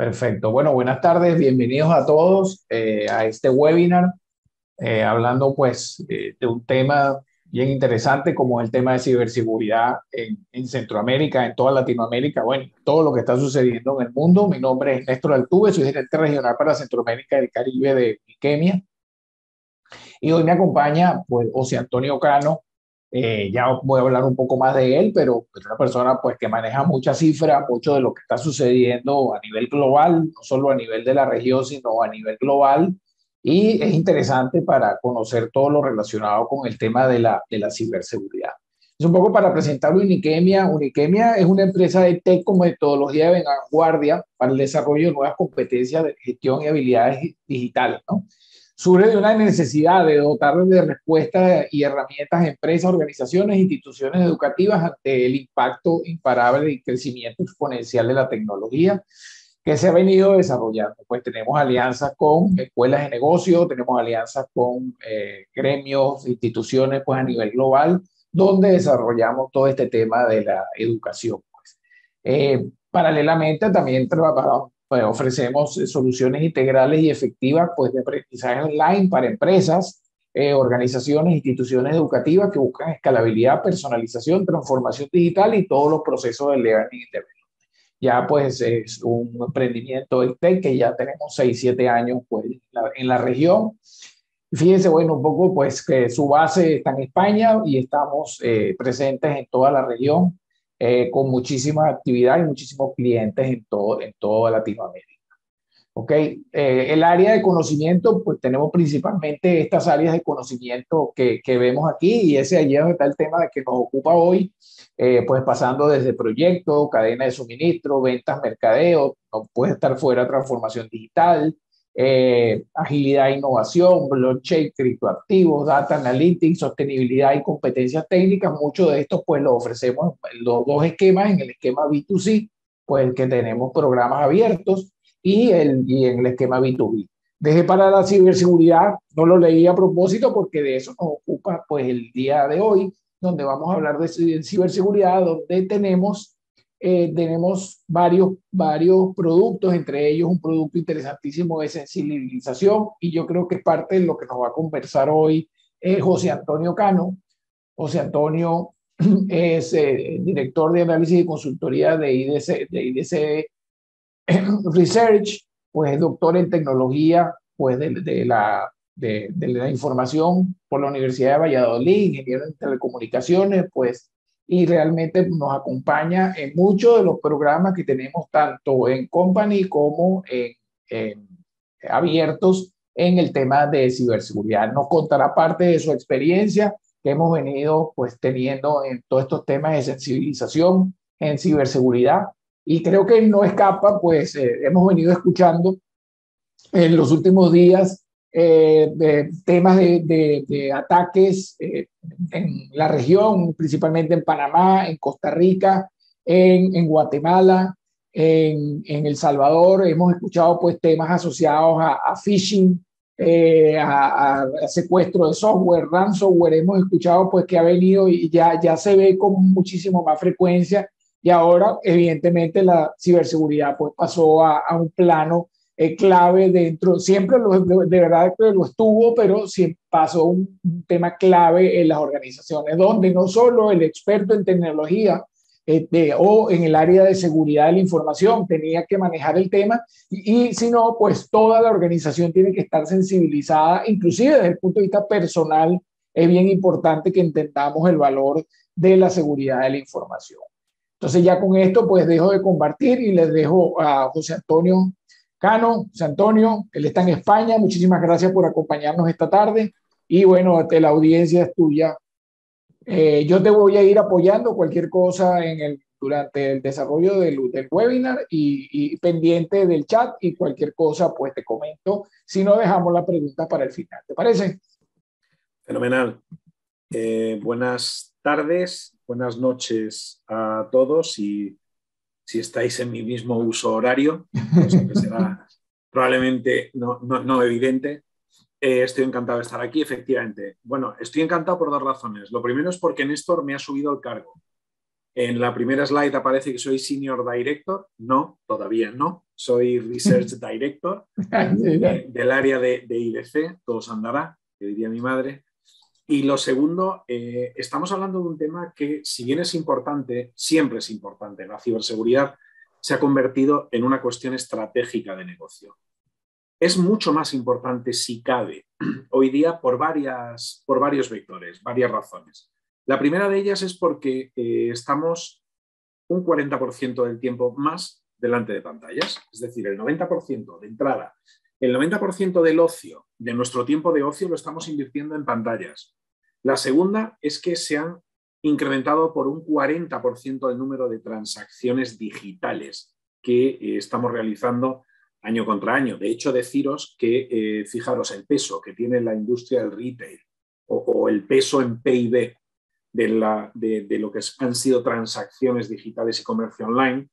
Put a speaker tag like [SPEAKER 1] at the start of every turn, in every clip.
[SPEAKER 1] Perfecto. Bueno, buenas tardes, bienvenidos a todos a este webinar, hablando pues de un tema bien interesante como el tema de ciberseguridad en Centroamérica, en toda Latinoamérica, bueno, todo lo que está sucediendo en el mundo. Mi nombre es Néstor Altuve, soy gerente regional para Centroamérica y el Caribe de Kenia. Y hoy me acompaña, pues, José Antonio Cano. Ya voy a hablar un poco más de él, pero es una persona, pues, que maneja muchas cifras, mucho de lo que está sucediendo a nivel global, no solo a nivel de la región, sino a nivel global. Y es interesante para conocer todo lo relacionado con el tema de la ciberseguridad. Es un poco para presentarlo. Uniquemia. Uniquemia es una empresa de tech con metodología de vanguardia para el desarrollo de nuevas competencias de gestión y habilidades digitales, ¿no? Surge de una necesidad de dotar de respuestas y herramientas a empresas, organizaciones e instituciones educativas ante el impacto imparable y crecimiento exponencial de la tecnología que se ha venido desarrollando. Pues tenemos alianzas con escuelas de negocio, tenemos alianzas con gremios, instituciones pues a nivel global, donde desarrollamos todo este tema de la educación. Pues. Paralelamente también trabajamos, pues, ofrecemos soluciones integrales y efectivas pues, de aprendizaje online para empresas, organizaciones, instituciones educativas que buscan escalabilidad, personalización, transformación digital y todos los procesos de learning y development. Ya pues es un emprendimiento de tech que ya tenemos 6 7 años pues, en la región. Fíjense, bueno, un poco pues que su base está en España y estamos presentes en toda la región con muchísima actividad y muchísimos clientes en toda Latinoamérica. ¿Ok? El área de conocimiento, pues tenemos principalmente estas áreas de conocimiento que vemos aquí y ese allí es donde está el tema de que nos ocupa hoy, pues pasando desde proyectos, cadena de suministro, ventas, mercadeo, no puede estar fuera transformación digital, agilidad e innovación, blockchain, criptoactivos, data analytics, sostenibilidad y competencias técnicas. Mucho de esto pues lo ofrecemos en los dos esquemas, en el esquema B2C, pues que tenemos programas abiertos y en el esquema B2B. Dejé para la ciberseguridad, no lo leí a propósito porque de eso nos ocupa pues el día de hoy, donde vamos a hablar de ciberseguridad, donde tenemos varios productos, entre ellos un producto interesantísimo de sensibilización y yo creo que es parte de lo que nos va a conversar hoy José Antonio Cano. José Antonio es director de análisis y consultoría de IDC Research, pues es doctor en tecnología pues de la información por la Universidad de Valladolid, ingeniero en telecomunicaciones, pues, y realmente nos acompaña en muchos de los programas que tenemos, tanto en Company como en abiertos en el tema de ciberseguridad. Nos contará parte de su experiencia que hemos venido pues teniendo en todos estos temas de sensibilización en ciberseguridad y creo que no escapa, pues hemos venido escuchando en los últimos días temas de ataques en la región, principalmente en Panamá, en Costa Rica, en Guatemala, en El Salvador. Hemos escuchado pues temas asociados a phishing, a secuestro de software, ransomware. Hemos escuchado pues que ha venido y ya se ve con muchísimo más frecuencia y ahora, evidentemente, la ciberseguridad pues, pasó a un plano clave dentro, siempre de verdad que lo estuvo, pero sí pasó un tema clave en las organizaciones, donde no solo el experto en tecnología o en el área de seguridad de la información tenía que manejar el tema, y sino pues toda la organización tiene que estar sensibilizada, inclusive desde el punto de vista personal, es bien importante que entendamos el valor de la seguridad de la información. Entonces ya con esto pues dejo de compartir y les dejo a José Antonio Cano. José Antonio, él está en España. Muchísimas gracias por acompañarnos esta tarde y bueno, la audiencia es tuya. Yo te voy a ir apoyando cualquier cosa durante el desarrollo del webinar y pendiente del chat y cualquier cosa pues te comento. Si no, dejamos la pregunta para el final. ¿Te parece?
[SPEAKER 2] Fenomenal. Buenas tardes, buenas noches a todos y si estáis en mi mismo uso horario, cosa que será probablemente no evidente, estoy encantado de estar aquí, efectivamente. Bueno, estoy encantado por dos razones. Lo primero es porque Néstor me ha subido el cargo. En la primera slide aparece que soy Senior Director. No, todavía no. Soy Research Director del área de IDC, todo se andará, que diría mi madre. Y lo segundo, estamos hablando de un tema que, si bien es importante, siempre es importante. La ciberseguridad se ha convertido en una cuestión estratégica de negocio. Es mucho más importante, si cabe, hoy día por varios vectores, varias razones. La primera de ellas es porque estamos un 40% del tiempo más delante de pantallas, es decir, el 90% de entrada, el 90% del ocio, de nuestro tiempo de ocio, lo estamos invirtiendo en pantallas. La segunda es que se han incrementado por un 40% el número de transacciones digitales que estamos realizando año contra año. De hecho, deciros que, fijaros, el peso que tiene la industria del retail o el peso en PIB de lo que han sido transacciones digitales y comercio online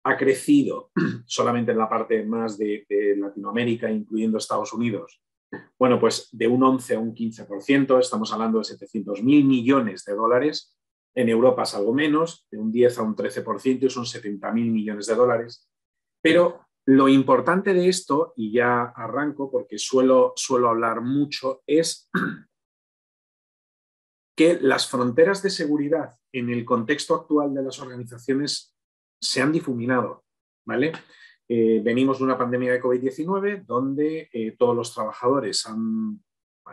[SPEAKER 2] ha crecido solamente en la parte más de Latinoamérica, incluyendo Estados Unidos. Bueno, pues de un 11 a un 15%, estamos hablando de 700.000 millones de dólares. En Europa es algo menos, de un 10 a un 13%, son 70.000 millones de dólares. Pero lo importante de esto, y ya arranco porque suelo hablar mucho, es que las fronteras de seguridad en el contexto actual de las organizaciones se han difuminado, ¿vale? Venimos de una pandemia de COVID-19 donde todos los trabajadores han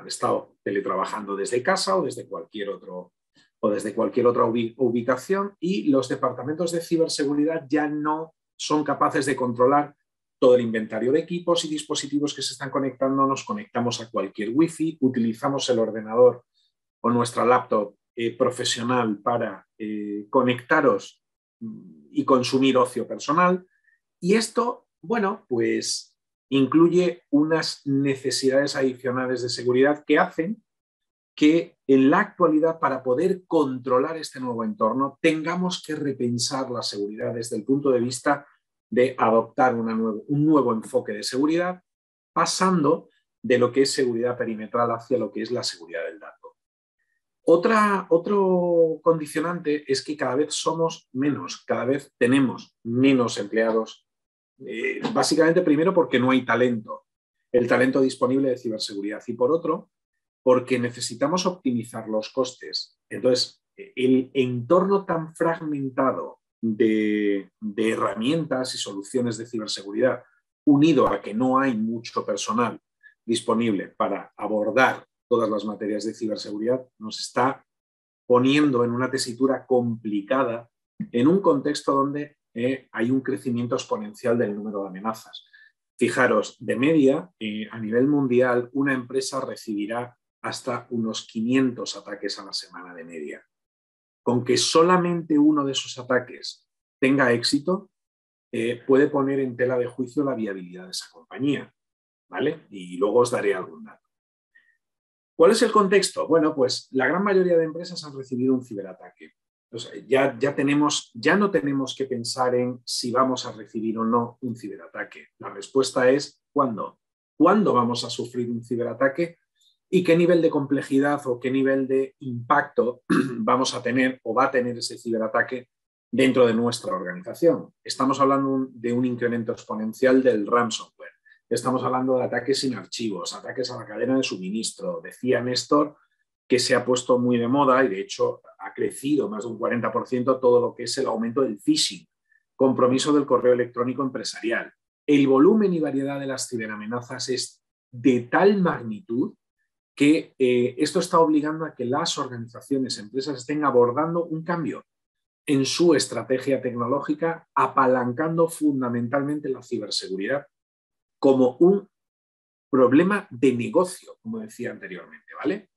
[SPEAKER 2] estado teletrabajando desde casa o desde cualquier otra ubicación, y los departamentos de ciberseguridad ya no son capaces de controlar todo el inventario de equipos y dispositivos que se están conectando. Nos conectamos a cualquier wifi, utilizamos el ordenador o nuestra laptop profesional para conectaros y consumir ocio personal. Y esto, bueno, pues incluye unas necesidades adicionales de seguridad que hacen que en la actualidad, para poder controlar este nuevo entorno, tengamos que repensar la seguridad desde el punto de vista de adoptar un nuevo enfoque de seguridad, pasando de lo que es seguridad perimetral hacia lo que es la seguridad del dato. Otro condicionante es que cada vez somos menos, cada vez tenemos menos empleados, básicamente primero porque no hay talento, el talento disponible de ciberseguridad, y por otro, porque necesitamos optimizar los costes. Entonces, el entorno tan fragmentado de herramientas y soluciones de ciberseguridad, unido a que no hay mucho personal disponible para abordar todas las materias de ciberseguridad, nos está poniendo en una tesitura complicada en un contexto donde hay un crecimiento exponencial del número de amenazas. Fijaros, de media, a nivel mundial, una empresa recibirá hasta unos 500 ataques a la semana de media. Con que solamente uno de esos ataques tenga éxito, puede poner en tela de juicio la viabilidad de esa compañía, ¿vale? Y luego os daré algún dato. ¿Cuál es el contexto? Bueno, pues la gran mayoría de empresas han recibido un ciberataque. O sea, ya no tenemos que pensar en si vamos a recibir o no un ciberataque. La respuesta es ¿cuándo? ¿Cuándo vamos a sufrir un ciberataque? ¿Y qué nivel de complejidad o qué nivel de impacto vamos a tener o va a tener ese ciberataque dentro de nuestra organización? Estamos hablando de un incremento exponencial del ransomware. Estamos hablando de ataques sin archivos, ataques a la cadena de suministro. Decía Néstor que se ha puesto muy de moda y de hecho ha crecido más de un 40% todo lo que es el aumento del phishing, compromiso del correo electrónico empresarial. El volumen y variedad de las ciberamenazas es de tal magnitud que esto está obligando a que las organizaciones, empresas, estén abordando un cambio en su estrategia tecnológica, apalancando fundamentalmente la ciberseguridad como un problema de negocio, como decía anteriormente, ¿vale?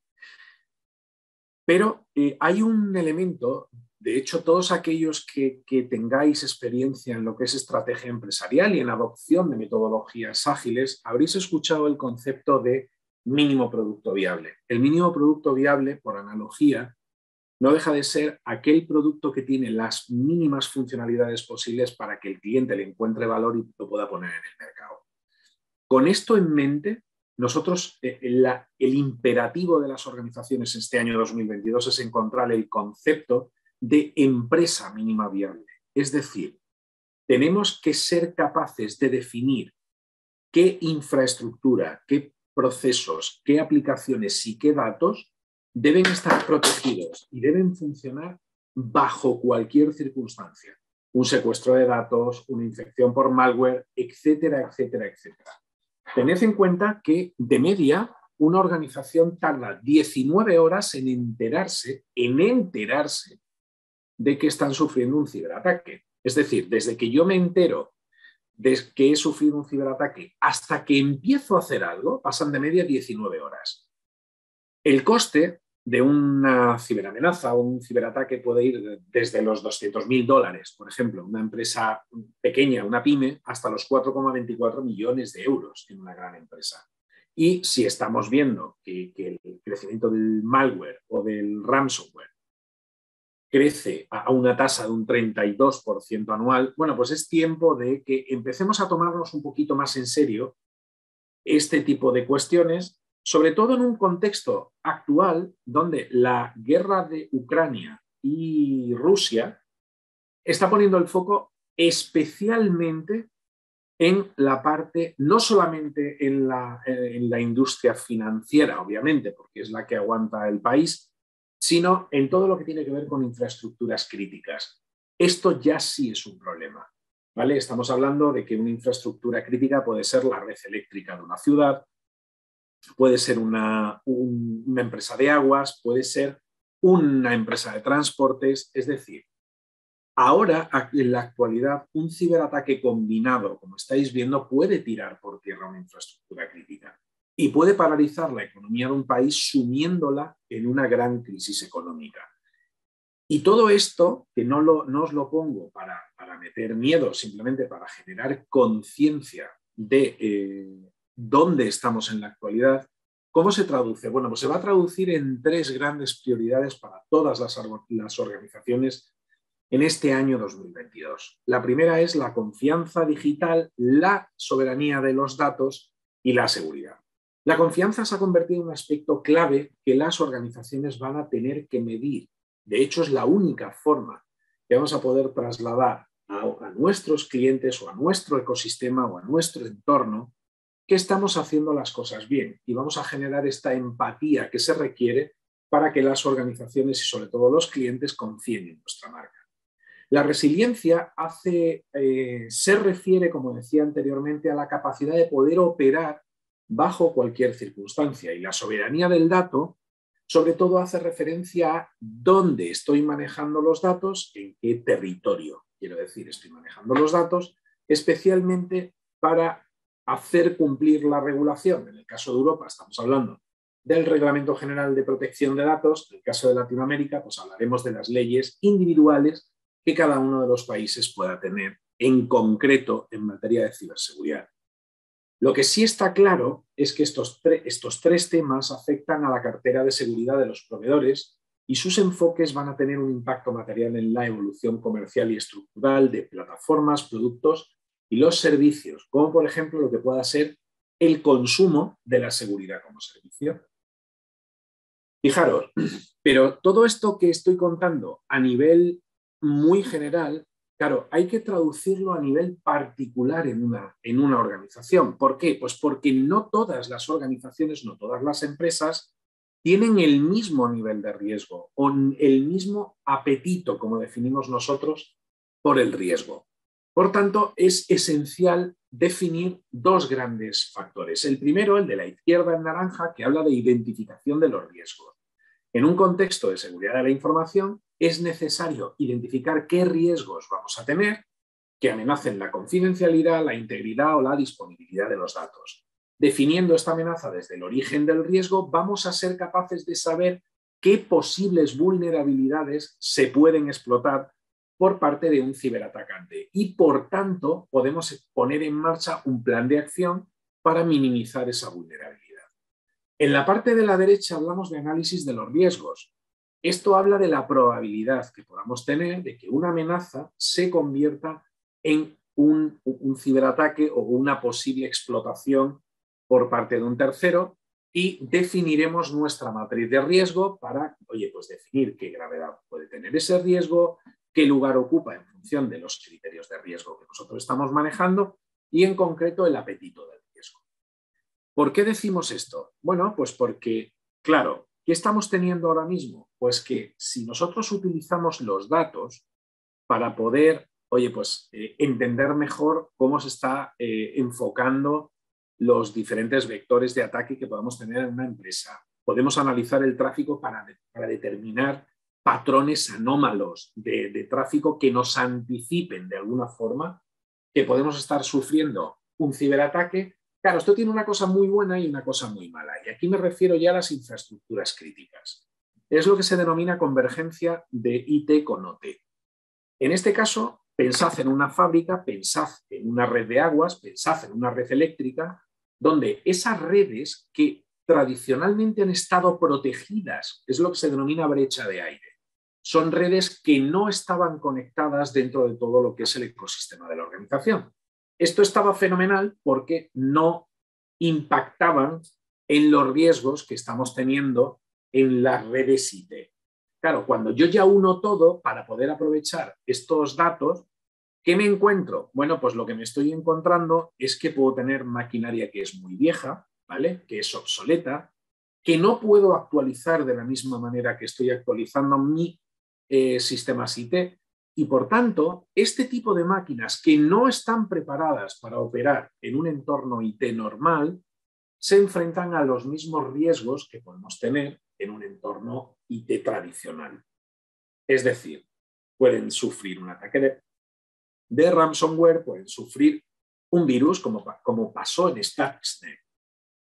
[SPEAKER 2] Pero hay un elemento, de hecho, todos aquellos que tengáis experiencia en lo que es estrategia empresarial y en la adopción de metodologías ágiles, habréis escuchado el concepto de mínimo producto viable. El mínimo producto viable, por analogía, no deja de ser aquel producto que tiene las mínimas funcionalidades posibles para que el cliente le encuentre valor y lo pueda poner en el mercado. Con esto en mente, nosotros, el imperativo de las organizaciones este año 2022 es encontrar el concepto de empresa mínima viable. Es decir, tenemos que ser capaces de definir qué infraestructura, qué procesos, qué aplicaciones y qué datos deben estar protegidos y deben funcionar bajo cualquier circunstancia. Un secuestro de datos, una infección por malware, etcétera, etcétera, etcétera. Tened en cuenta que de media una organización tarda 19 horas en enterarse de que están sufriendo un ciberataque. Es decir, desde que yo me entero de que he sufrido un ciberataque hasta que empiezo a hacer algo, pasan de media 19 horas. El coste de una ciberamenaza o un ciberataque puede ir desde los $200.000, por ejemplo, una empresa pequeña, una pyme, hasta los 4,24 millones de euros en una gran empresa. Y si estamos viendo que el crecimiento del malware o del ransomware crece a una tasa de un 32% anual, bueno, pues es tiempo de que empecemos a tomarnos un poquito más en serio este tipo de cuestiones, sobre todo en un contexto actual donde la guerra de Ucrania y Rusia está poniendo el foco especialmente en la parte, no solamente en la industria financiera, obviamente, porque es la que aguanta el país, sino en todo lo que tiene que ver con infraestructuras críticas. Esto ya sí es un problema, ¿vale? Estamos hablando de que una infraestructura crítica puede ser la red eléctrica de una ciudad, puede ser una empresa de aguas, puede ser una empresa de transportes, es decir, ahora, en la actualidad, un ciberataque combinado, como estáis viendo, puede tirar por tierra una infraestructura crítica y puede paralizar la economía de un país sumiéndola en una gran crisis económica. Y todo esto, que no os lo pongo para meter miedo, simplemente para generar conciencia de dónde estamos en la actualidad, ¿cómo se traduce? Bueno, pues se va a traducir en 3 grandes prioridades para todas las organizaciones en este año 2022. La primera es la confianza digital, la soberanía de los datos y la seguridad. La confianza se ha convertido en un aspecto clave que las organizaciones van a tener que medir. De hecho, es la única forma que vamos a poder trasladar a nuestros clientes o a nuestro ecosistema o a nuestro entorno que estamos haciendo las cosas bien y vamos a generar esta empatía que se requiere para que las organizaciones y sobre todo los clientes confíen en nuestra marca. La resiliencia se refiere, como decía anteriormente, a la capacidad de poder operar bajo cualquier circunstancia. Y la soberanía del dato, sobre todo, hace referencia a dónde estoy manejando los datos, en qué territorio. Quiero decir, estoy manejando los datos, especialmente para hacer cumplir la regulación. En el caso de Europa estamos hablando del Reglamento General de Protección de Datos. En el caso de Latinoamérica, pues hablaremos de las leyes individuales que cada uno de los países pueda tener en concreto en materia de ciberseguridad. Lo que sí está claro es que estos 3 temas afectan a la cartera de seguridad de los proveedores y sus enfoques van a tener un impacto material en la evolución comercial y estructural de plataformas, productos y los servicios, como por ejemplo lo que pueda ser el consumo de la seguridad como servicio. Fijaros, pero todo esto que estoy contando a nivel muy general, claro, hay que traducirlo a nivel particular en una organización. ¿Por qué? Pues porque no todas las organizaciones, no todas las empresas tienen el mismo nivel de riesgo o el mismo apetito, como definimos nosotros, por el riesgo. Por tanto, es esencial definir 2 grandes factores. El primero, el de la izquierda en naranja, que habla de identificación de los riesgos. En un contexto de seguridad de la información, es necesario identificar qué riesgos vamos a tener que amenacen la confidencialidad, la integridad o la disponibilidad de los datos. Definiendo esta amenaza desde el origen del riesgo, vamos a ser capaces de saber qué posibles vulnerabilidades se pueden explotar por parte de un ciberatacante y, por tanto, podemos poner en marcha un plan de acción para minimizar esa vulnerabilidad. En la parte de la derecha hablamos de análisis de los riesgos. Esto habla de la probabilidad que podamos tener de que una amenaza se convierta en un ciberataque o una posible explotación por parte de un tercero y definiremos nuestra matriz de riesgo para, oye, pues definir qué gravedad puede tener ese riesgo, qué lugar ocupa en función de los criterios de riesgo que nosotros estamos manejando y en concreto el apetito del riesgo. ¿Por qué decimos esto? Bueno, pues porque, claro, ¿qué estamos teniendo ahora mismo? Pues que si nosotros utilizamos los datos para poder, oye, pues entender mejor cómo se está enfocando los diferentes vectores de ataque que podamos tener en una empresa. Podemos analizar el tráfico para determinar patrones anómalos de tráfico que nos anticipen de alguna forma que podemos estar sufriendo un ciberataque. Claro, esto tiene una cosa muy buena y una cosa muy mala. Y aquí me refiero ya a las infraestructuras críticas. Es lo que se denomina convergencia de IT con OT. En este caso, pensad en una fábrica, pensad en una red de aguas, pensad en una red eléctrica, donde esas redes que tradicionalmente han estado protegidas, es lo que se denomina brecha de aire. Son redes que no estaban conectadas dentro de todo lo que es el ecosistema de la organización. Esto estaba fenomenal porque no impactaban en los riesgos que estamos teniendo en las redes IT. Claro, cuando yo ya uno todo para poder aprovechar estos datos, ¿qué me encuentro? Bueno, pues lo que me estoy encontrando es que puedo tener maquinaria que es muy vieja, ¿vale? Que es obsoleta, que no puedo actualizar de la misma manera que estoy actualizando mi sistemas IT. Y por tanto, este tipo de máquinas que no están preparadas para operar en un entorno IT normal, se enfrentan a los mismos riesgos que podemos tener en un entorno IT tradicional. Es decir, pueden sufrir un ataque de ransomware, pueden sufrir un virus como pasó en Stuxnet.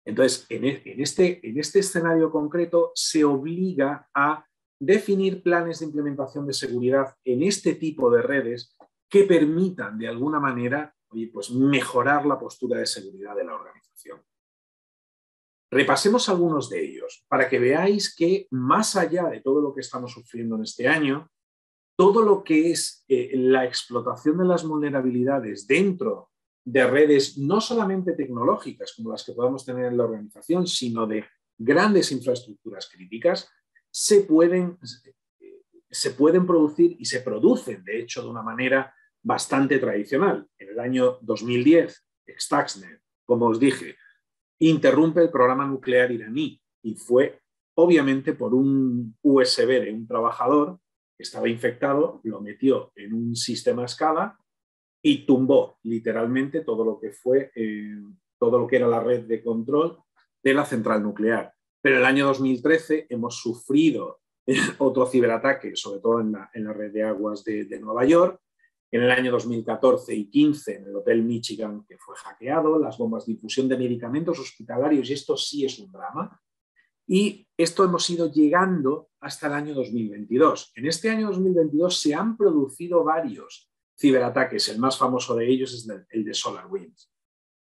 [SPEAKER 2] Entonces, en este escenario concreto se obliga a definir planes de implementación de seguridad en este tipo de redes que permitan de alguna manera, oye, pues mejorar la postura de seguridad de la organización. Repasemos algunos de ellos para que veáis que más allá de todo lo que estamos sufriendo en este año, todo lo que es la explotación de las vulnerabilidades dentro de redes no solamente tecnológicas como las que podamos tener en la organización, sino de grandes infraestructuras críticas, se pueden producir y se producen, de hecho, de una manera bastante tradicional. En el año 2010, Stuxnet, como os dije, interrumpe el programa nuclear iraní y fue obviamente por un USB de un trabajador que estaba infectado, lo metió en un sistema SCADA y tumbó literalmente todo lo que fue todo lo que era la red de control de la central nuclear. Pero en el año 2013 hemos sufrido otro ciberataque, sobre todo en la red de aguas de Nueva York. En el año 2014 y 15 en el Hotel Michigan, que fue hackeado, las bombas de infusión de medicamentos hospitalarios, y esto sí es un drama. Y esto hemos ido llegando hasta el año 2022. En este año 2022 se han producido varios ciberataques. El más famoso de ellos es el de SolarWinds.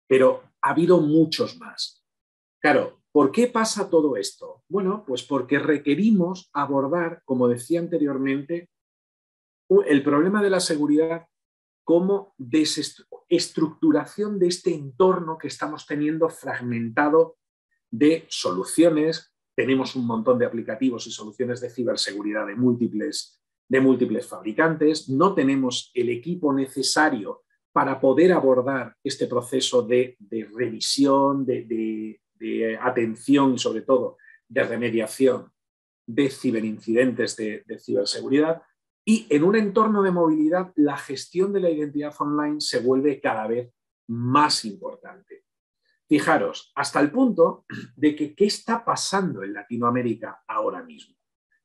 [SPEAKER 2] Pero ha habido muchos más. Claro, ¿por qué pasa todo esto? Bueno, pues porque requerimos abordar, como decía anteriormente, el problema de la seguridad como desestructuración de este entorno que estamos teniendo fragmentado de soluciones. Tenemos un montón de aplicativos y soluciones de ciberseguridad de múltiples fabricantes. No tenemos el equipo necesario para poder abordar este proceso de revisión, de atención y sobre todo de remediación de ciberincidentes de ciberseguridad. Y en un entorno de movilidad, la gestión de la identidad online se vuelve cada vez más importante. Fijaros, hasta el punto de que ¿qué está pasando en Latinoamérica ahora mismo?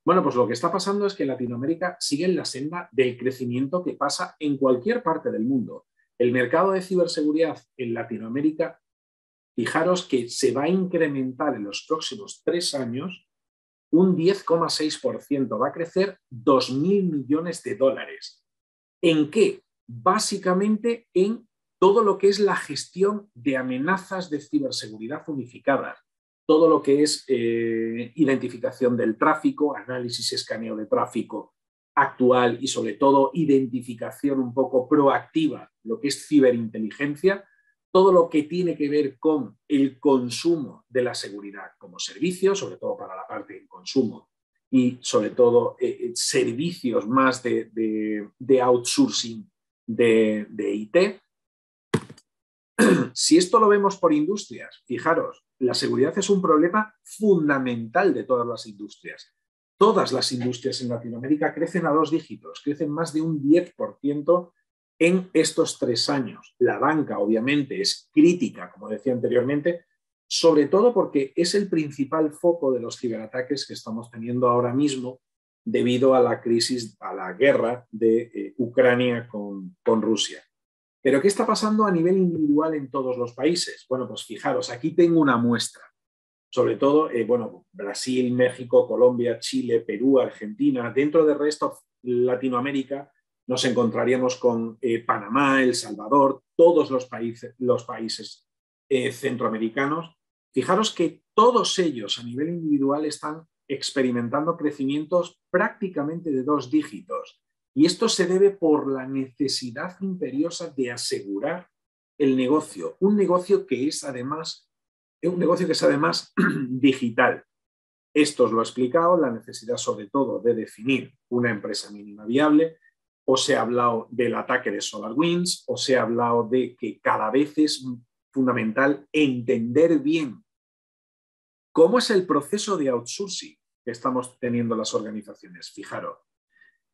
[SPEAKER 2] Bueno, pues lo que está pasando es que Latinoamérica sigue en la senda del crecimiento que pasa en cualquier parte del mundo. El mercado de ciberseguridad en Latinoamérica, fijaros que se va a incrementar en los próximos 3 años un 10,6%, va a crecer 2.000 millones de dólares. ¿En qué? Básicamente en todo lo que es la gestión de amenazas de ciberseguridad unificadas, todo lo que es identificación del tráfico, análisis y escaneo de tráfico actual y sobre todo identificación un poco proactiva, lo que es ciberinteligencia. todo lo que tiene que ver con el consumo de la seguridad como servicio, sobre todo para la parte de consumo y sobre todo servicios más de outsourcing de IT. Si esto lo vemos por industrias, fijaros, la seguridad es un problema fundamental de todas las industrias. Todas las industrias en Latinoamérica crecen a 2 dígitos, crecen más de un 10% en estos 3 años. La banca, obviamente, es crítica, como decía anteriormente, sobre todo porque es el principal foco de los ciberataques que estamos teniendo ahora mismo debido a la crisis, a la guerra de Ucrania con Rusia. ¿Pero qué está pasando a nivel individual en todos los países? Bueno, pues fijaros, aquí tengo una muestra. Sobre todo, Brasil, México, Colombia, Chile, Perú, Argentina. Dentro del resto de Latinoamérica nos encontraríamos con Panamá, El Salvador, todos los países centroamericanos. Fijaros que todos ellos a nivel individual están experimentando crecimientos prácticamente de 2 dígitos. Y esto se debe por la necesidad imperiosa de asegurar el negocio. Un negocio que es además digital. Esto os lo he explicado, la necesidad sobre todo de definir una empresa mínima viable. Os he hablado del ataque de SolarWinds, os he hablado de que cada vez es fundamental entender bien cómo es el proceso de outsourcing que estamos teniendo las organizaciones. Fijaros,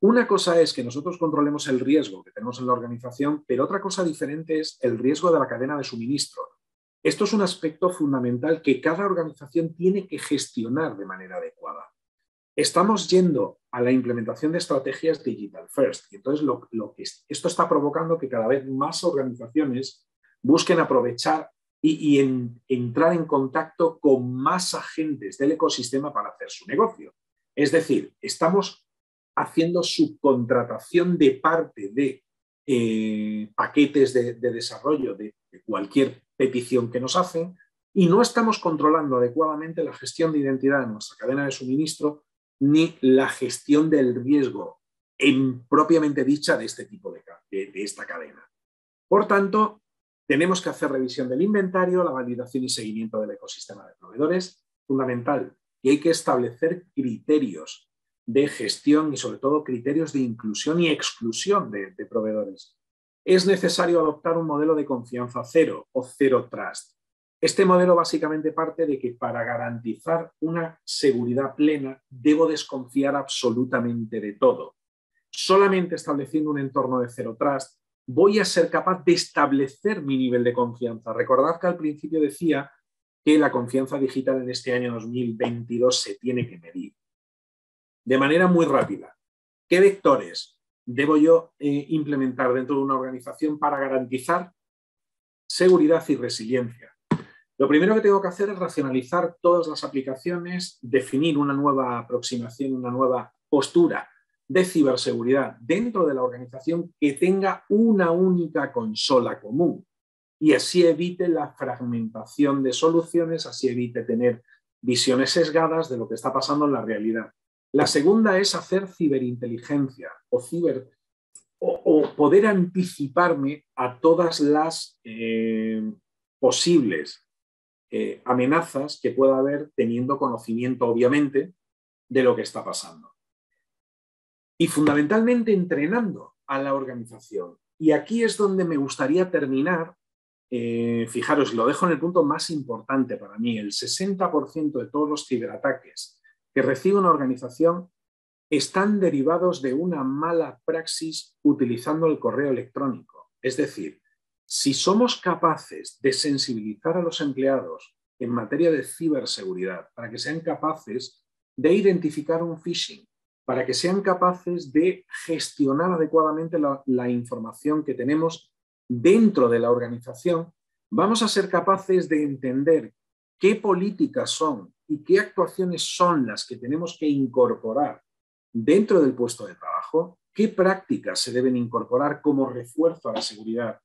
[SPEAKER 2] una cosa es que nosotros controlemos el riesgo que tenemos en la organización, pero otra cosa diferente es el riesgo de la cadena de suministro. Esto es un aspecto fundamental que cada organización tiene que gestionar de manera adecuada. Estamos yendo a la implementación de estrategias digital first y entonces esto está provocando que cada vez más organizaciones busquen aprovechar y entrar en contacto con más agentes del ecosistema para hacer su negocio. Es decir, estamos haciendo subcontratación de parte de paquetes de desarrollo de cualquier petición que nos hacen y no estamos controlando adecuadamente la gestión de identidad en nuestra cadena de suministro ni la gestión del riesgo propiamente dicha de este tipo de esta cadena. Por tanto, tenemos que hacer revisión del inventario, la validación y seguimiento del ecosistema de proveedores, fundamental, y hay que establecer criterios de gestión y sobre todo criterios de inclusión y exclusión de proveedores. Es necesario adoptar un modelo de confianza cero o zero trust. Este modelo básicamente parte de que para garantizar una seguridad plena debo desconfiar absolutamente de todo. Solamente estableciendo un entorno de zero trust voy a ser capaz de establecer mi nivel de confianza. Recordad que al principio decía que la confianza digital en este año 2022 se tiene que medir. De manera muy rápida, ¿qué vectores debo yo implementar dentro de una organización para garantizar seguridad y resiliencia? Lo primero que tengo que hacer es racionalizar todas las aplicaciones, definir una nueva aproximación, una nueva postura de ciberseguridad dentro de la organización que tenga una única consola común y así evite la fragmentación de soluciones, así evite tener visiones sesgadas de lo que está pasando en la realidad. La segunda es hacer ciberinteligencia o poder anticiparme a todas las posibles amenazas que pueda haber teniendo conocimiento, obviamente, de lo que está pasando. Y fundamentalmente entrenando a la organización. Y aquí es donde me gustaría terminar. Fijaros, lo dejo en el punto más importante para mí. El 60% de todos los ciberataques que recibe una organización están derivados de una mala praxis utilizando el correo electrónico. Es decir, si somos capaces de sensibilizar a los empleados en materia de ciberseguridad para que sean capaces de identificar un phishing, para que sean capaces de gestionar adecuadamente la información que tenemos dentro de la organización, vamos a ser capaces de entender qué políticas son y qué actuaciones son las que tenemos que incorporar dentro del puesto de trabajo, qué prácticas se deben incorporar como refuerzo a la seguridad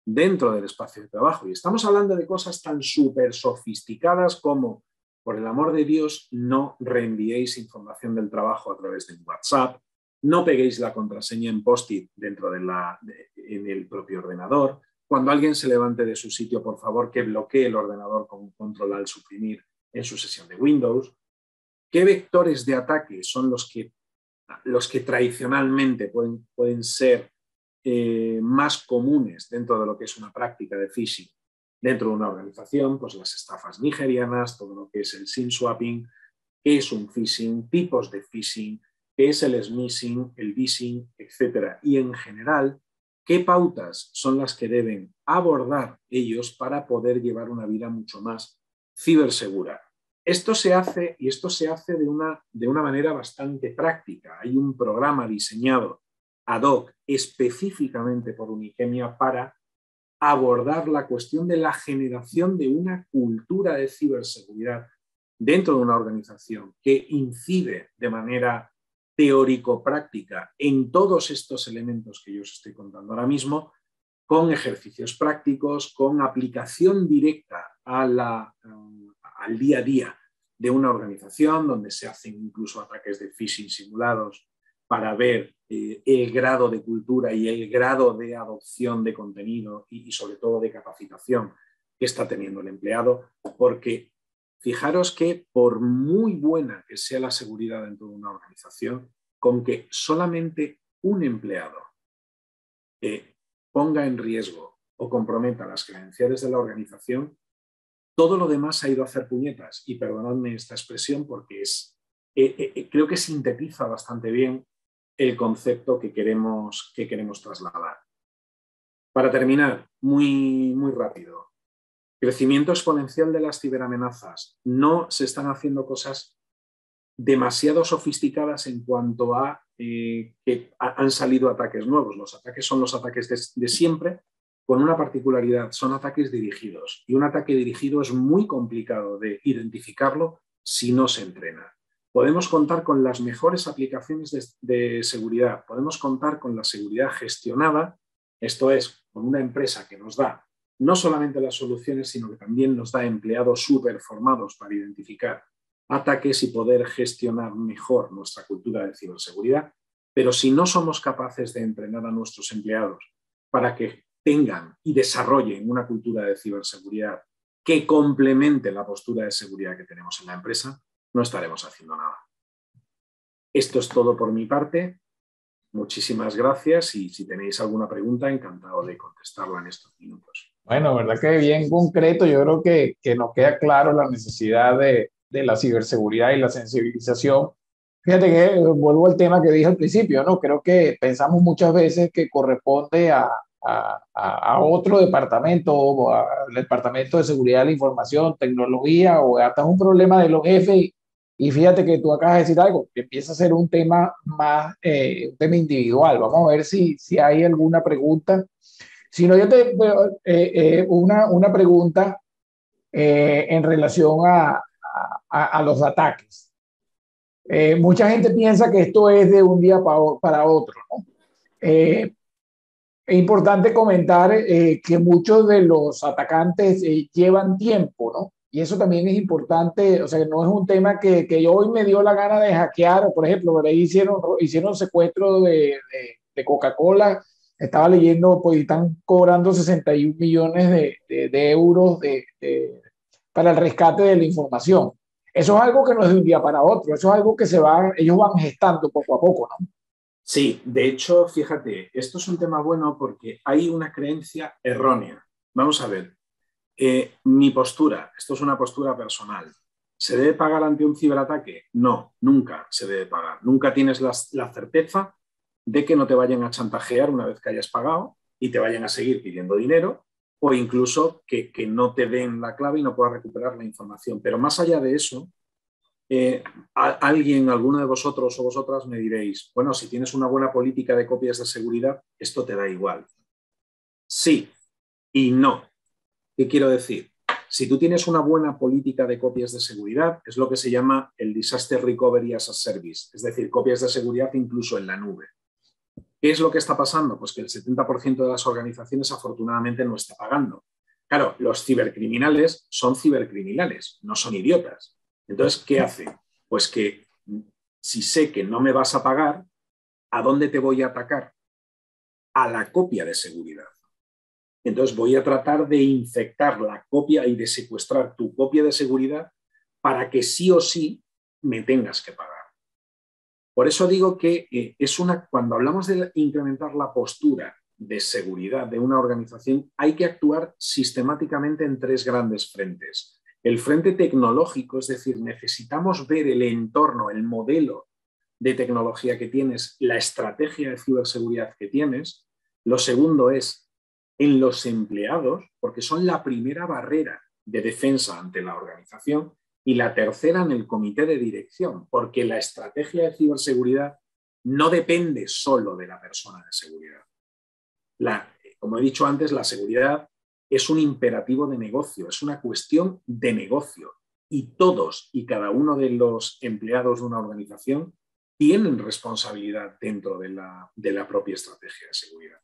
[SPEAKER 2] dentro del espacio de trabajo. Y estamos hablando de cosas tan súper sofisticadas como, por el amor de Dios, no reenviéis información del trabajo a través de WhatsApp, no peguéis la contraseña en post-it dentro en el propio ordenador, cuando alguien se levante de su sitio, por favor, que bloquee el ordenador con un control al suprimir en su sesión de Windows. ¿Qué vectores de ataque son los que tradicionalmente pueden ser más comunes dentro de lo que es una práctica de phishing dentro de una organización? Pues las estafas nigerianas, todo lo que es el SIM swapping, qué es un phishing, tipos de phishing, qué es el smishing, el vishing, etcétera. Y en general, qué pautas son las que deben abordar ellos para poder llevar una vida mucho más cibersegura. Esto se hace de una manera bastante práctica. Hay un programa diseñado ad hoc específicamente por Unigenia para abordar la cuestión de la generación de una cultura de ciberseguridad dentro de una organización que incide de manera teórico-práctica en todos estos elementos que yo os estoy contando ahora mismo, con ejercicios prácticos, con aplicación directa al día a día de una organización, donde se hacen incluso ataques de phishing simulados para ver el grado de cultura y el grado de adopción de contenido y sobre todo de capacitación que está teniendo el empleado, porque fijaros que por muy buena que sea la seguridad dentro de una organización, con que solamente un empleado ponga en riesgo o comprometa las credenciales de la organización, todo lo demás ha ido a hacer puñetas. Y perdonadme esta expresión porque creo que sintetiza bastante bien el concepto que queremos trasladar. Para terminar, muy, muy rápido. Crecimiento exponencial de las ciberamenazas. No se están haciendo cosas demasiado sofisticadas en cuanto a que han salido ataques nuevos. Los ataques son los ataques de siempre, con una particularidad, son ataques dirigidos. Y un ataque dirigido es muy complicado de identificarlo si no se entrena. Podemos contar con las mejores aplicaciones de seguridad, podemos contar con la seguridad gestionada, esto es, con una empresa que nos da no solamente las soluciones, sino que también nos da empleados súper formados para identificar ataques y poder gestionar mejor nuestra cultura de ciberseguridad. Pero si no somos capaces de entrenar a nuestros empleados para que tengan y desarrollen una cultura de ciberseguridad que complemente la postura de seguridad que tenemos en la empresa, no estaremos haciendo nada. Esto es todo por mi parte. Muchísimas gracias y si tenéis alguna pregunta, encantado de contestarla en estos minutos.
[SPEAKER 1] Bueno, verdad que bien concreto, yo creo que nos queda claro la necesidad de la ciberseguridad y la sensibilización. Fíjate que vuelvo al tema que dije al principio, ¿no? Creo que pensamos muchas veces que corresponde a otro departamento, o al Departamento de Seguridad de la Información, Tecnología, o hasta es un problema de los jefes. Y fíjate que tú acabas de decir algo, que empieza a ser un tema más, un tema individual. Vamos a ver si hay alguna pregunta. Si no, yo te una pregunta en relación a los ataques. Mucha gente piensa que esto es de un día para otro, ¿no? Es importante comentar que muchos de los atacantes llevan tiempo, ¿no? Y eso también es importante, o sea, no es un tema que yo hoy me dio la gana de hackear, por ejemplo, por ahí hicieron secuestro de Coca-Cola, estaba leyendo, pues están cobrando 61 millones de euros para el rescate de la información. Eso es algo que no es de un día para otro, eso es algo que ellos van gestando poco a poco, ¿no?
[SPEAKER 2] Sí, de hecho, fíjate, esto es un tema bueno porque hay una creencia errónea. Vamos a ver, mi postura, esto es una postura personal. ¿Se debe pagar ante un ciberataque? No, nunca se debe pagar. Nunca tienes la certeza de que no te vayan a chantajear una vez que hayas pagado y te vayan a seguir pidiendo dinero o incluso que no te den la clave y no puedas recuperar la información. Pero más allá de eso, alguno de vosotros o vosotras me diréis, bueno, si tienes una buena política de copias de seguridad, esto te da igual. Sí y no. ¿Qué quiero decir? Si tú tienes una buena política de copias de seguridad, es lo que se llama el Disaster Recovery as a Service, es decir, copias de seguridad incluso en la nube. ¿Qué es lo que está pasando? Pues que el 70% de las organizaciones afortunadamente no está pagando. Claro, los cibercriminales son cibercriminales, no son idiotas. Entonces, ¿qué hacen? Pues que si sé que no me vas a pagar, ¿a dónde te voy a atacar? A la copia de seguridad. Entonces voy a tratar de infectar la copia y de secuestrar tu copia de seguridad para que sí o sí me tengas que pagar. Por eso digo que cuando hablamos de incrementar la postura de seguridad de una organización, hay que actuar sistemáticamente en tres grandes frentes. El frente tecnológico, es decir, necesitamos ver el entorno, el modelo de tecnología que tienes, la estrategia de ciberseguridad que tienes. Lo segundo es en los empleados, porque son la primera barrera de defensa ante la organización. Y la tercera en el comité de dirección, porque la estrategia de ciberseguridad no depende solo de la persona de seguridad. Como he dicho antes, la seguridad es un imperativo de negocio, es una cuestión de negocio. Y todos y cada uno de los empleados de una organización tienen responsabilidad dentro de la propia estrategia de seguridad.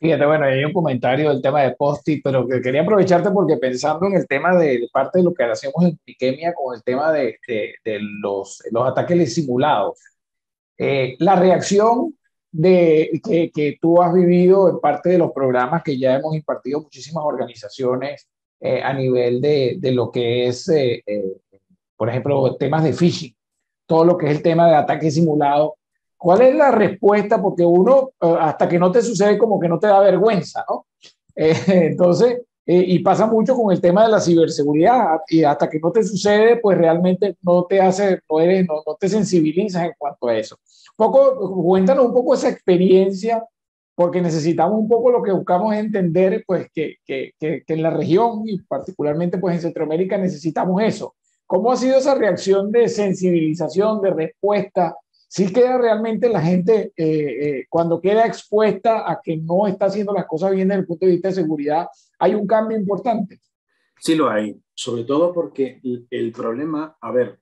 [SPEAKER 1] Fíjate, bueno, hay un comentario del tema de Post-it, pero que quería aprovecharte porque pensando en el tema de parte de lo que hacemos en Piquemia con el tema de los ataques simulados, la reacción que tú has vivido en parte de los programas que ya hemos impartido muchísimas organizaciones a nivel de lo que es, por ejemplo, temas de phishing, todo lo que es el tema de ataque simulado. ¿Cuál es la respuesta? Porque uno, hasta que no te sucede, como que no te da vergüenza, ¿no? Entonces, y pasa mucho con el tema de la ciberseguridad, y hasta que no te sucede, pues realmente no te hace, no te sensibilizas en cuanto a eso. Cuéntanos un poco esa experiencia, porque necesitamos un poco lo que buscamos es entender, pues, que en la región, y particularmente pues en Centroamérica, necesitamos eso. ¿Cómo ha sido esa reacción de sensibilización, de respuesta? ¿Sí queda realmente la gente, cuando queda expuesta a que no está haciendo las cosas bien desde el punto de vista de seguridad, hay un cambio importante?
[SPEAKER 2] Sí lo hay, sobre todo porque el problema, a ver,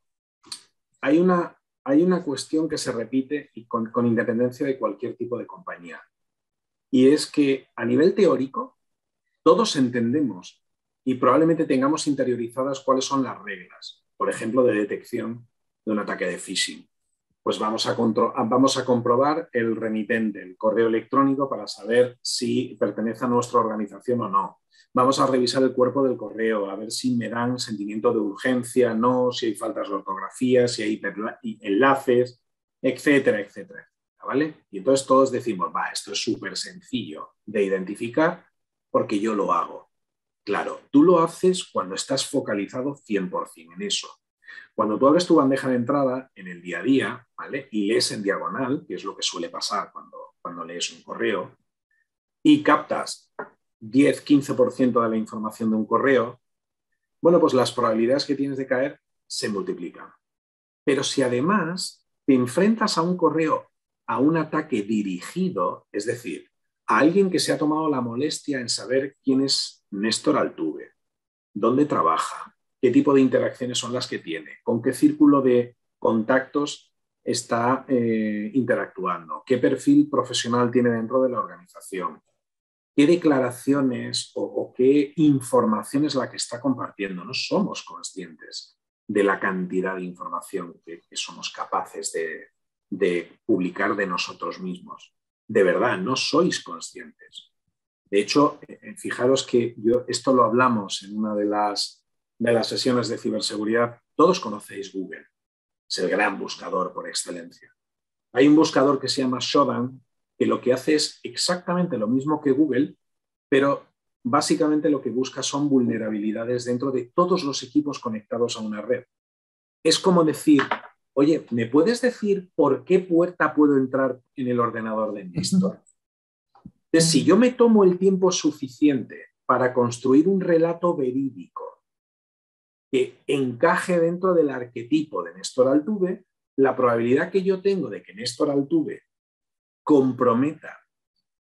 [SPEAKER 2] hay una cuestión que se repite y con independencia de cualquier tipo de compañía. Y es que a nivel teórico, todos entendemos y probablemente tengamos interiorizadas cuáles son las reglas, por ejemplo, de detección de un ataque de phishing. Pues vamos a comprobar el remitente, el correo electrónico, para saber si pertenece a nuestra organización o no. Vamos a revisar el cuerpo del correo, a ver si me dan sentimiento de urgencia, no, si hay faltas de ortografía, si hay enlaces, etcétera, etcétera. ¿Vale? Y entonces todos decimos, esto es súper sencillo de identificar porque yo lo hago. Claro, tú lo haces cuando estás focalizado 100% en eso. Cuando tú abres tu bandeja de entrada en el día a día, ¿vale? Y lees en diagonal, que es lo que suele pasar cuando lees un correo, y captas 10-15% de la información de un correo, bueno, pues las probabilidades que tienes de caer se multiplican. Pero si además te enfrentas a un correo, a un ataque dirigido, es decir, a alguien que se ha tomado la molestia en saber quién es Néstor Altuve, dónde trabaja, qué tipo de interacciones son las que tiene, con qué círculo de contactos está interactuando, qué perfil profesional tiene dentro de la organización, qué declaraciones o qué información es la que está compartiendo. No somos conscientes de la cantidad de información que somos capaces de publicar de nosotros mismos. De verdad, no sois conscientes. De hecho, fijaros que esto lo hablamos en una de las sesiones de ciberseguridad. Todos conocéis Google, es el gran buscador por excelencia. Hay un buscador que se llama Shodan, que lo que hace es exactamente lo mismo que Google, pero básicamente lo que busca son vulnerabilidades dentro de todos los equipos conectados a una red. Es como decir, oye, ¿me puedes decir por qué puerta puedo entrar en el ordenador de Néstor? Entonces, si yo me tomo el tiempo suficiente para construir un relato verídico que encaje dentro del arquetipo de Néstor Altuve, la probabilidad que yo tengo de que Néstor Altuve comprometa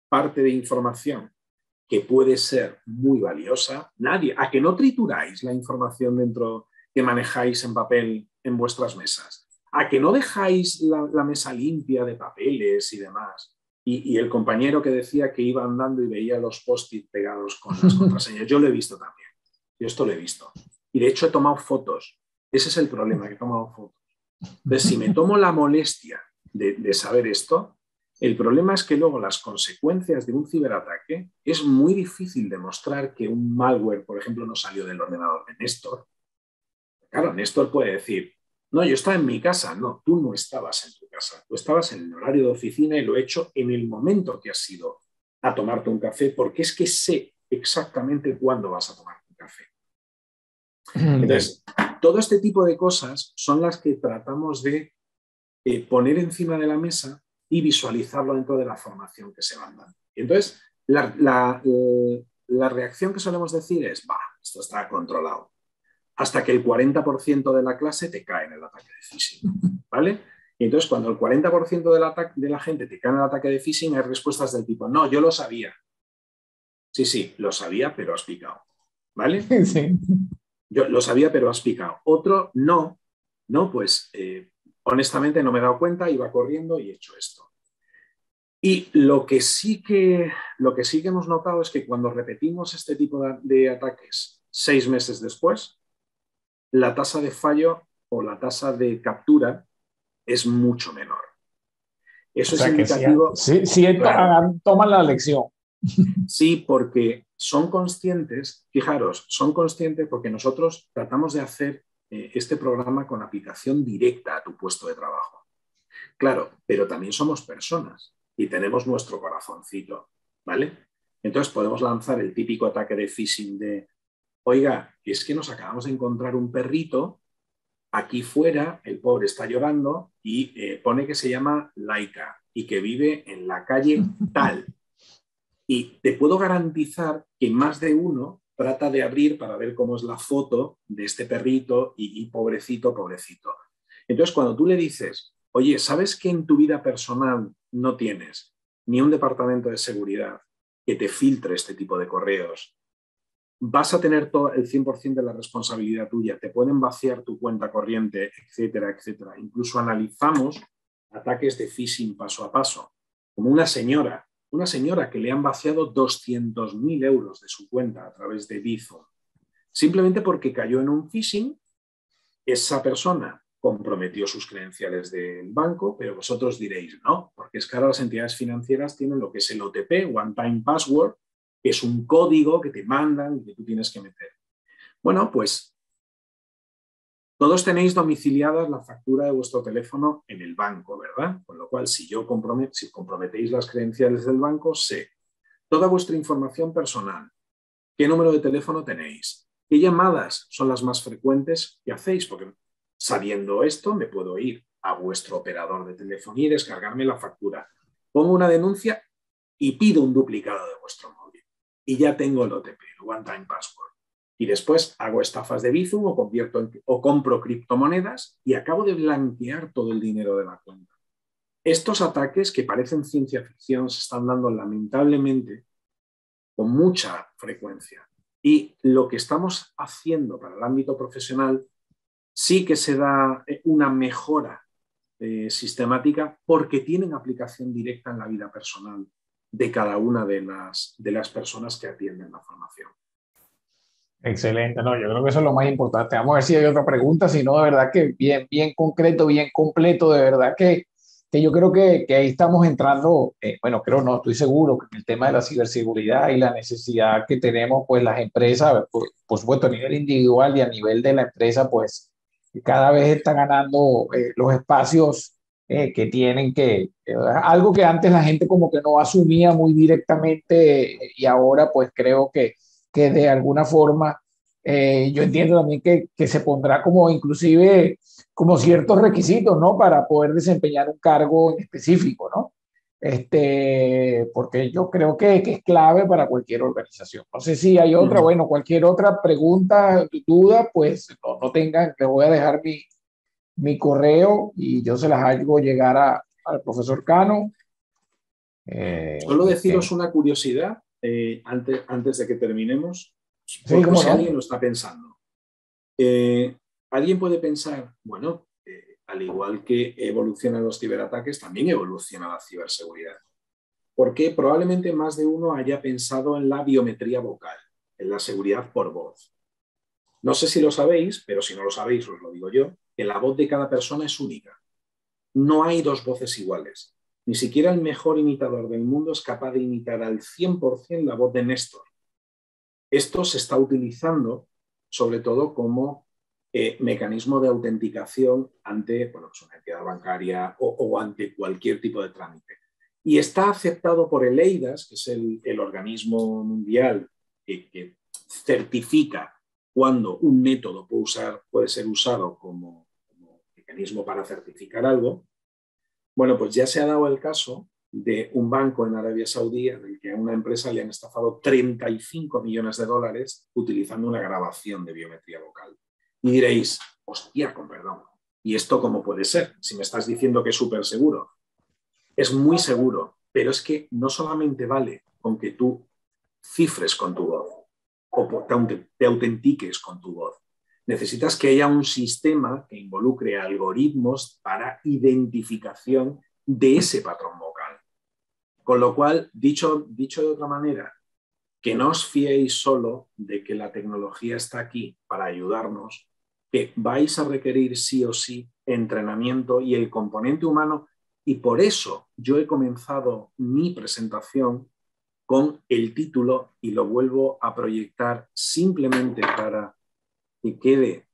[SPEAKER 2] parte de información que puede ser muy valiosa, a que no trituráis la información dentro que manejáis en papel en vuestras mesas, a que no dejáis la mesa limpia de papeles y demás. Y el compañero que decía que iba andando y veía los post-it pegados con las contraseñas, yo lo he visto también. Yo esto lo he visto. Y de hecho he tomado fotos. Ese es el problema, que he tomado fotos. Entonces, si me tomo la molestia de saber esto, El problema es que luego las consecuencias de un ciberataque es muy difícil demostrar que un malware, por ejemplo, no salió del ordenador de Néstor. Claro, Néstor puede decir, no, yo estaba en mi casa. No, tú no estabas en tu casa. Tú estabas en el horario de oficina y lo he hecho en el momento que has ido a tomarte un café, porque es que sé exactamente cuándo vas a tomar un café. Entonces, todo este tipo de cosas son las que tratamos de poner encima de la mesa y visualizarlo dentro de la formación que se va dando. Y entonces, la reacción que solemos decir es, esto está controlado. Hasta que el 40% de la clase te cae en el ataque de phishing, ¿vale? Y entonces, cuando el 40% de la gente te cae en el ataque de phishing, hay respuestas del tipo, no, yo lo sabía. Sí, lo sabía, pero has picado, ¿vale?
[SPEAKER 1] Sí.
[SPEAKER 2] Yo lo sabía, pero has picado. Otro, no, pues honestamente no me he dado cuenta, iba corriendo y he hecho esto. Y lo que sí que hemos notado es que cuando repetimos este tipo de ataques 6 meses después, la tasa de fallo o la tasa de captura es mucho menor.
[SPEAKER 1] O
[SPEAKER 2] Eso es
[SPEAKER 1] sea que
[SPEAKER 2] indicativo, claro,
[SPEAKER 1] toman la lección.
[SPEAKER 2] sí, porque son conscientes, fijaros, son conscientes porque nosotros tratamos de hacer este programa con aplicación directa a tu puesto de trabajo. Claro, pero también somos personas y tenemos nuestro corazoncito, ¿vale? Entonces podemos lanzar el típico ataque de phishing de, oiga, es que nos acabamos de encontrar un perrito aquí fuera, el pobre está llorando y pone que se llama Laika y que vive en la calle tal. Y te puedo garantizar que más de uno trata de abrir para ver cómo es la foto de este perrito y pobrecito, pobrecito. Entonces, cuando tú le dices, oye, ¿sabes que en tu vida personal no tienes ni un departamento de seguridad que te filtre este tipo de correos? Vas a tener todo el 100% de la responsabilidad tuya, te pueden vaciar tu cuenta corriente, etcétera, etcétera. Incluso analizamos ataques de phishing paso a paso, como una señora que le han vaciado 200.000 euros de su cuenta a través de Bizum, simplemente porque cayó en un phishing. Esa persona comprometió sus credenciales del banco, pero vosotros diréis, no, porque es que ahora las entidades financieras tienen lo que es el OTP, One Time Password, que es un código que te mandan y que tú tienes que meter. Bueno, pues todos tenéis domiciliadas la factura de vuestro teléfono en el banco, ¿verdad? Con lo cual, si comprometéis las credenciales del banco, sé toda vuestra información personal, qué número de teléfono tenéis, qué llamadas son las más frecuentes que hacéis, porque sabiendo esto me puedo ir a vuestro operador de telefonía y descargarme la factura. Pongo una denuncia y pido un duplicado de vuestro móvil. Y ya tengo el OTP, el One Time Password. Y después hago estafas de Bizum o compro criptomonedas y acabo de blanquear todo el dinero de la cuenta. Estos ataques que parecen ciencia ficción se están dando lamentablemente con mucha frecuencia. Y lo que estamos haciendo para el ámbito profesional sí que se da una mejora sistemática porque tienen aplicación directa en la vida personal de cada una de las personas que atienden la formación.
[SPEAKER 1] Excelente, no, yo creo que eso es lo más importante. Vamos a ver si hay otra pregunta, si no, de verdad que bien, bien concreto, bien completo, de verdad que yo creo que ahí estamos entrando, bueno, creo no, estoy seguro que en el tema de la ciberseguridad y la necesidad que tenemos, pues las empresas, por supuesto, a nivel individual y a nivel de la empresa, pues cada vez están ganando los espacios que tienen algo que antes la gente como que no asumía muy directamente y ahora pues creo que de alguna forma yo entiendo también que se pondrá como inclusive como ciertos requisitos, ¿no? Para poder desempeñar un cargo en específico, ¿no? Porque yo creo que es clave para cualquier organización. No sé si hay otra, bueno, cualquier otra pregunta, duda, pues no tengan, les voy a dejar mi correo y yo se las hago llegar al profesor Cano.
[SPEAKER 2] Solo deciros una curiosidad antes de que terminemos,
[SPEAKER 1] Sí,
[SPEAKER 2] por
[SPEAKER 1] cómo
[SPEAKER 2] si
[SPEAKER 1] no.
[SPEAKER 2] alguien lo está pensando. Alguien puede pensar, bueno, al igual que evolucionan los ciberataques, también evoluciona la ciberseguridad. Porque probablemente más de uno haya pensado en la biometría vocal, en la seguridad por voz. No sé si lo sabéis, pero si no lo sabéis, os lo digo yo, que la voz de cada persona es única. No hay dos voces iguales. Ni siquiera el mejor imitador del mundo es capaz de imitar al 100% la voz de Néstor. Esto se está utilizando sobre todo como mecanismo de autenticación ante pues una entidad bancaria o ante cualquier tipo de trámite. Y está aceptado por el EIDAS, que es el organismo mundial que certifica cuando un método puede ser usado como mecanismo para certificar algo. Bueno, pues ya se ha dado el caso de un banco en Arabia Saudí en el que a una empresa le han estafado 35 millones de dólares utilizando una grabación de biometría vocal. Y diréis, hostia, con perdón, ¿y esto cómo puede ser? Si me estás diciendo que es súper seguro. Es muy seguro, pero es que no solamente vale con que tú cifres con tu voz o te autentiques con tu voz. Necesitas que haya un sistema que involucre algoritmos para identificación de ese patrón vocal. Con lo cual, dicho de otra manera, que no os fiéis solo de que la tecnología está aquí para ayudarnos, que vais a requerir sí o sí entrenamiento y el componente humano, y por eso yo he comenzado mi presentación con el título y lo vuelvo a proyectar simplemente para que quede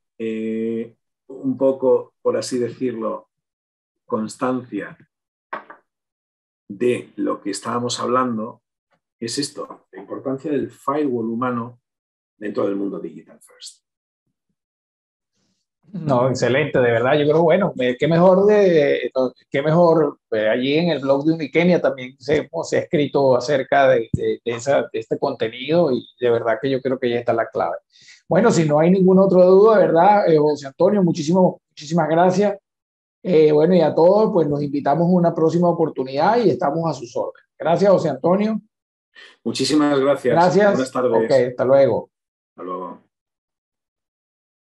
[SPEAKER 2] un poco, por así decirlo, constancia de lo que estábamos hablando, es esto, la importancia del firewall humano dentro del mundo digital first.
[SPEAKER 1] No, excelente, de verdad. Yo creo, bueno, qué mejor allí en el blog de Unikenia también se ha escrito acerca de este contenido y de verdad que yo creo que ya está la clave. Bueno, si no hay ninguna otra duda, de verdad, José Antonio, muchísimas gracias. Bueno, y a todos, pues nos invitamos a una próxima oportunidad y estamos a sus órdenes. Gracias, José Antonio.
[SPEAKER 2] Muchísimas gracias.
[SPEAKER 1] Gracias.
[SPEAKER 2] Buenas
[SPEAKER 1] Ok,
[SPEAKER 2] tardes.
[SPEAKER 1] hasta luego.
[SPEAKER 2] Hasta luego.